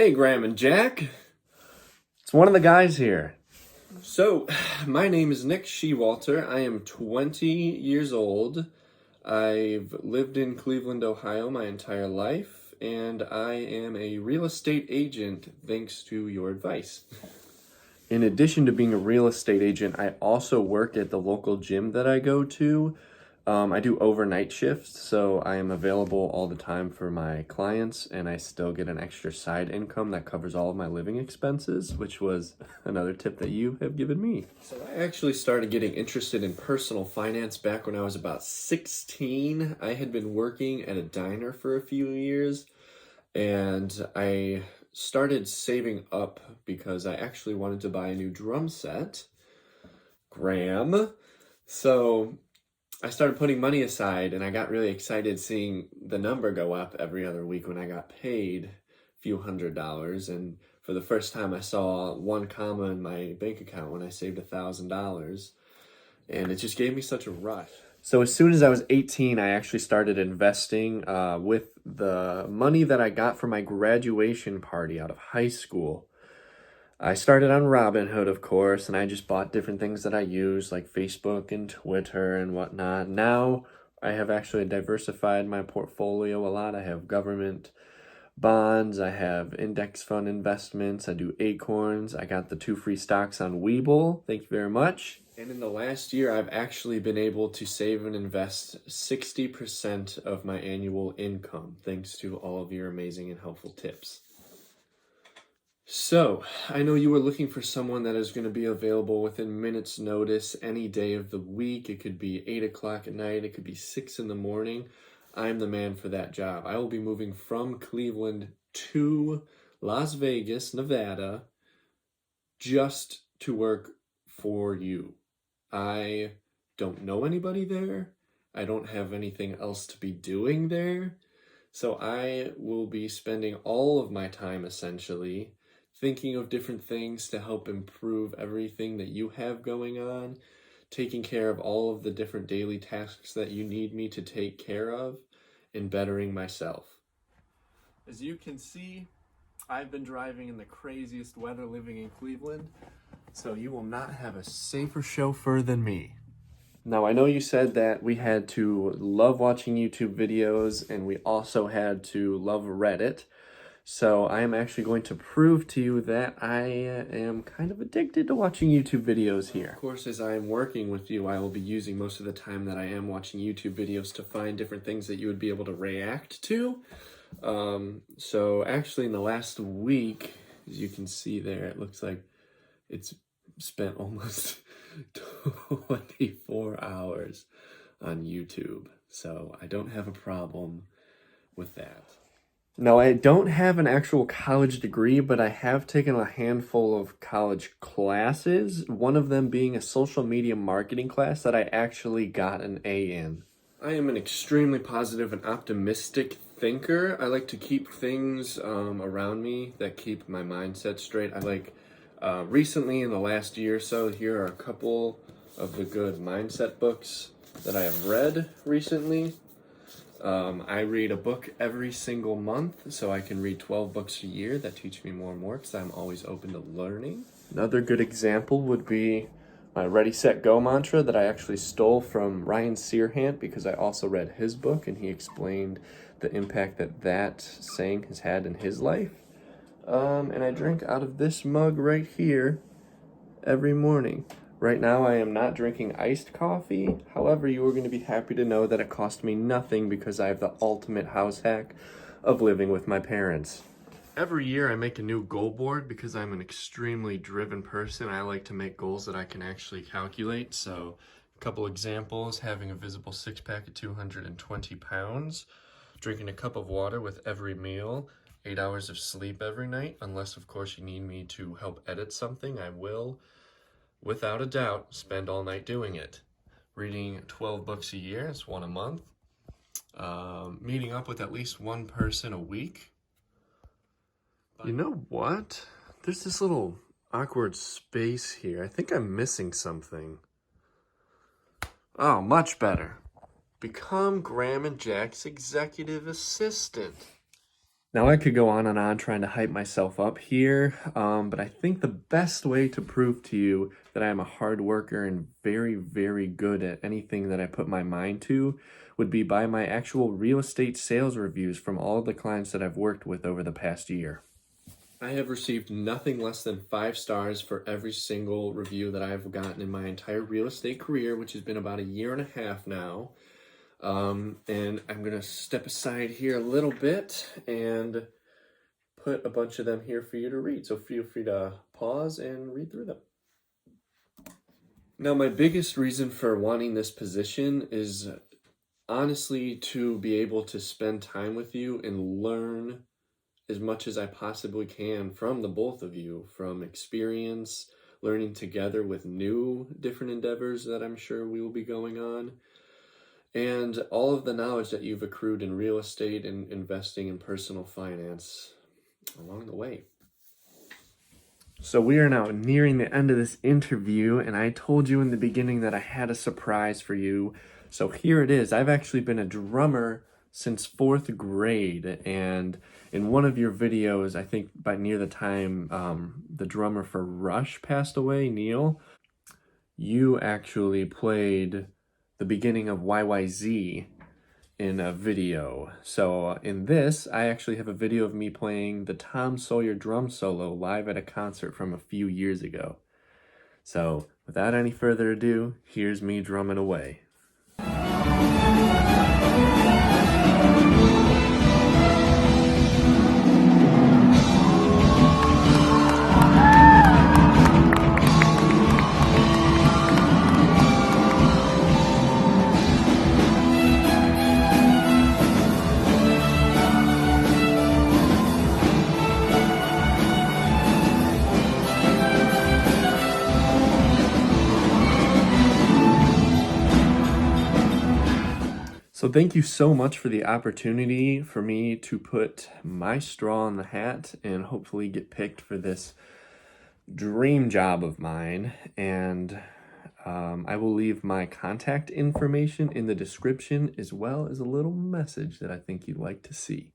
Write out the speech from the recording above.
Hey, Graham and Jack. It's one of the guys here. So, my name is Nick Shewalter. I am 20 years old. I've lived in Cleveland, Ohio my entire life, and I am a real estate agent thanks to your advice. In addition to being a real estate agent, I also work at the local gym that I go to. I do overnight shifts, so I am available all the time for my clients, and I still get an extra side income that covers all of my living expenses, which was another tip that you have given me. So, I actually started getting interested in personal finance back when I was about 16. I had been working at a diner for a few years, and I started saving up because I actually wanted to buy a new drum set. Graham. So I started putting money aside and I got really excited seeing the number go up every other week when I got paid a few $100s. And for the first time, I saw one comma in my bank account when I saved $1,000. And it just gave me such a rush. So as soon as I was 18, I actually started investing with the money that I got from my graduation party out of high school. I started on Robinhood, of course, and I just bought different things that I use, like Facebook and Twitter and whatnot. Now, I have actually diversified my portfolio a lot. I have government bonds, I have index fund investments, I do Acorns, I got the 2 free stocks on Webull. Thank you very much. And in the last year, I've actually been able to save and invest 60% of my annual income, thanks to all of your amazing and helpful tips. So, I know you were looking for someone that is going to be available within minutes' notice any day of the week. It could be 8 o'clock at night, it could be 6 in the morning. I'm the man for that job. I will be moving from Cleveland to Las Vegas, Nevada, just to work for you. I don't know anybody there. I don't have anything else to be doing there. So I will be spending all of my time essentially thinking of different things to help improve everything that you have going on, taking care of all of the different daily tasks that you need me to take care of, and bettering myself. As you can see, I've been driving in the craziest weather living in Cleveland, so you will not have a safer chauffeur than me. Now, I know you said that we had to love watching YouTube videos and we also had to love Reddit. So I am actually going to prove to you that I am kind of addicted to watching YouTube videos here. Of course, as I am working with you, I will be using most of the time that I am watching YouTube videos to find different things that you would be able to react to. So actually in the last week, as you can see there, it looks like it's spent almost 24 hours on YouTube. So I don't have a problem with that. No, I don't have an actual college degree, but I have taken a handful of college classes, one of them being a social media marketing class that I actually got an A in. I am an extremely positive and optimistic thinker. I like to keep things around me that keep my mindset straight. Recently in the last year or so, here are a couple of the good mindset books that I have read recently. I read a book every single month, so I can read 12 books a year that teach me more and more because I'm always open to learning. Another good example would be my Ready, Set, Go mantra that I actually stole from Ryan Searhant because I also read his book and he explained the impact that that saying has had in his life. And I drink out of this mug right here every morning. Right now, I am not drinking iced coffee. However, you are going to be happy to know that it cost me nothing because I have the ultimate house hack of living with my parents. Every year I make a new goal board because I'm an extremely driven person. I like to make goals that I can actually calculate. So a couple examples: having a visible six-pack at 220 pounds, drinking a cup of water with every meal, 8 hours of sleep every night, unless of course you need me to help edit something, I will, without a doubt, spend all night doing it. Reading 12 books a year, it's one a month. Meeting up with at least one person a week. You know what? There's this little awkward space here. I think I'm missing something. Oh, much better. Become Graham and Jack's executive assistant. Now, I could go on and on trying to hype myself up here, but I think the best way to prove to you that I am a hard worker and very, very good at anything that I put my mind to would be by my actual real estate sales reviews from all the clients that I've worked with over the past year. I have received nothing less than 5 stars for every single review that I've gotten in my entire real estate career, which has been about a year and a half now. And I'm going to step aside here a little bit and put a bunch of them here for you to read. So feel free to pause and read through them. Now, my biggest reason for wanting this position is honestly to be able to spend time with you and learn as much as I possibly can from the both of you, from experience, learning together with new different endeavors that I'm sure we will be going on, and all of the knowledge that you've accrued in real estate and investing in personal finance along the way. So we are now nearing the end of this interview, and I told you in the beginning that I had a surprise for you. So here it is. I've actually been a drummer since 4th grade, and in one of your videos, I think by near the time the drummer for Rush passed away, Neil, you actually played the beginning of YYZ in a video. So in this, I actually have a video of me playing the Tom Sawyer drum solo live at a concert from a few years ago. So without any further ado, here's me drumming away. So thank you so much for the opportunity for me to put my straw in the hat and hopefully get picked for this dream job of mine. And I will leave my contact information in the description as well as a little message that I think you'd like to see.